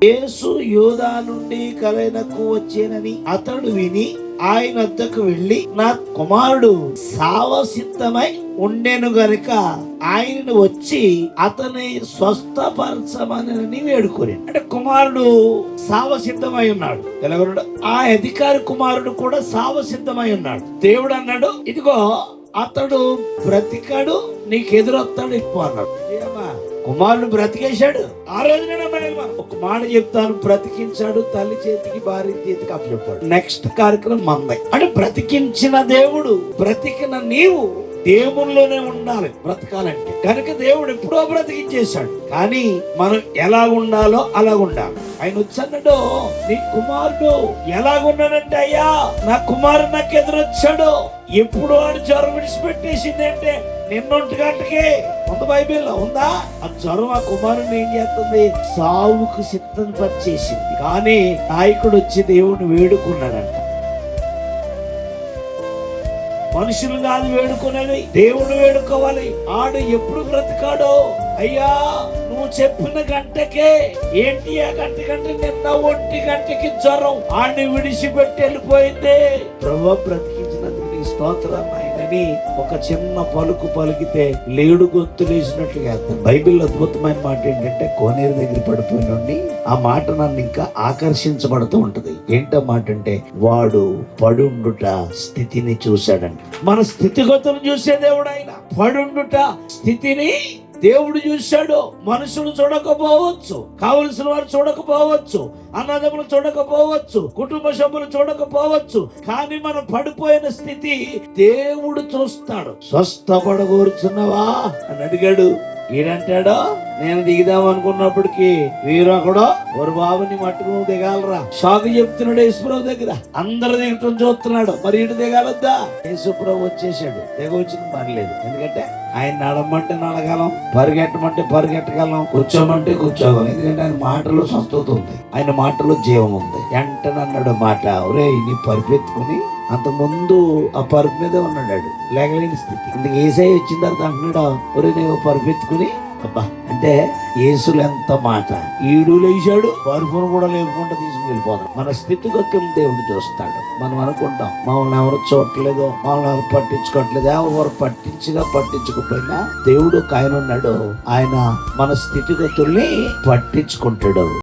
యేసు యూదా నుండి కలనకు వచ్చేనని అతడు విని ఆయన వద్దకు వెళ్ళి, నా కుమారుడు సావసిద్ధమై ఉండెను గనుక ఆయనను వచ్చి అతని స్వస్థపరచమని వేడుకొని. అంటే కుమారుడు సావసిద్ధమై ఉన్నాడు. ఎలాగన్నాడు? ఆ అధికారి కుమారుడు కూడా సావసిద్ధమై ఉన్నాడు. దేవుడు అన్నాడు, ఇదిగో అతడు బ్రతికాడు, నీకు ఎదురొస్తాడు ఎక్కువ అన్నాడు. కుమారుడు బ్రతికేశాడు. ఆ రోజున ఒక మాట చెప్తాను, బ్రతికించాడు, తల్లి చేతికి భార్య చేతికి అప్పచెప్పాడు. నెక్స్ట్ కార్యక్రమం మందై. అంటే బ్రతికించిన దేవుడు, బ్రతికిన నీవు దేవుల్లోనే ఉండాలి బ్రతకాలంటే. కనుక దేవుడు ఎప్పుడో బ్రతికించేశాడు. కానీ మనం ఎలా ఉండాలో అలా ఉండాలి. ఆయన వచ్చాడు, నీ కుమారుడు ఎలాగున్నాడంటే, అయ్యా నా కుమారుడు నాకు ఎదురొచ్చాడు. ఎప్పుడు వాడు జ్వరం విడిచిపెట్టేసింది అంటే 1 గంటకే ఉంది. బైబిల్లో ఉందా? ఆ జ్వరం ఆ కుమారుని ఏం చేస్తుంది? సావుకు సిద్ధం పరిచేసింది. కానీ నాయకుడు వచ్చి దేవుడిని వేడుకున్నాడంట. మనుషులు కాదు వేడుకునేది, దేవుడు వేడుకోవాలి. ఆడు ఎప్పుడు బ్రతికాడో, అయ్యా నువ్వు చెప్పిన గంటకే, ఏంటి ఆ గంట నిన్న 1 గంటకి జ్వరం ఆడిని విడిచిపెట్టి వెళ్ళిపోయింది. ప్రభువా బ్రతికించినందుకు నీ స్తోత్రం ఆయనని ఒక చిన్న పలుకు పలికితే లేడు గొంతులేసినట్లుగా. బైబిల్ అద్భుతమైన మాట ఏంటంటే, కోనేరు దగ్గర పడిపోయినండి ఆ మాట నన్ను ఇంకా ఆకర్షించబడుతూ ఉంటది. ఏంటో మాట అంటే, వాడు పడుండుట స్థితిని చూశాడంట. మన స్థితిగతులు చూసే దేవుడు ఆయన. పడుండుట స్థితిని దేవుడు చూశాడు. మనుషులు చూడకపోవచ్చు, కావలసిన వారు చూడకపోవచ్చు, అన్నదమ్ములు చూడకపోవచ్చు, కుటుంబ సభ్యులు చూడకపోవచ్చు, కానీ మనం పడిపోయిన స్థితి దేవుడు చూస్తాడు. స్వస్థపడగోరుచున్నావా అని అడిగాడు. ఈడంటాడో, నేను దిగుదాం అనుకున్నప్పటికీ వీరొకడో ఒక బాబుని మట్టుకు నువ్వు దిగాలరా షాకు చెప్తున్నాడు యేసుప్రభు దగ్గర. అందరు దిగటం చూస్తున్నాడు, మరి ఇటు దిగాలొద్దా? యేసుప్రభు వచ్చేసాడు. దిగవచ్చింది పనిలేదు. ఎందుకంటే ఆయన నడమంటే నడగలం, పరిగెట్టమంటే పరిగెట్టగలం, కూర్చోమంటే కూర్చోగలం. ఎందుకంటే ఆయన మాటలో స్వస్థత ఉంది, ఆయన మాటలో జీవం ఉంది. వెంటనే అన్నాడు మాట, ఒరే నీ పరిపెత్తుకుని. అంతకుముందు ఆ పరుపు మీద ఉన్నాడు, లేగలేని స్థితి. ఇందుకు ఏసై వచ్చిన తర్వాత అంటున్నాడు, ఒరే నువ్వు పరిపెత్తుకుని. అబ్బా, అంటే యేసులు ఎంత మాట. ఈడు లేచాడు, పరుపును కూడా లేకుండా తీసుకువెళ్ళిపోతాడు. మన స్థితిగతులు దేవుడు చూస్తాడు. మనం అనుకుంటాం మమ్మల్ని ఎవరు చూడట్లేదు, మమ్మల్ని ఎవరు పట్టించుకోవట్లేదు. ఎవరు పట్టించకపోయినా దేవుడు ఒక ఆయన ఉన్నాడు, ఆయన మన స్థితిగతుల్ని పట్టించుకుంటాడు.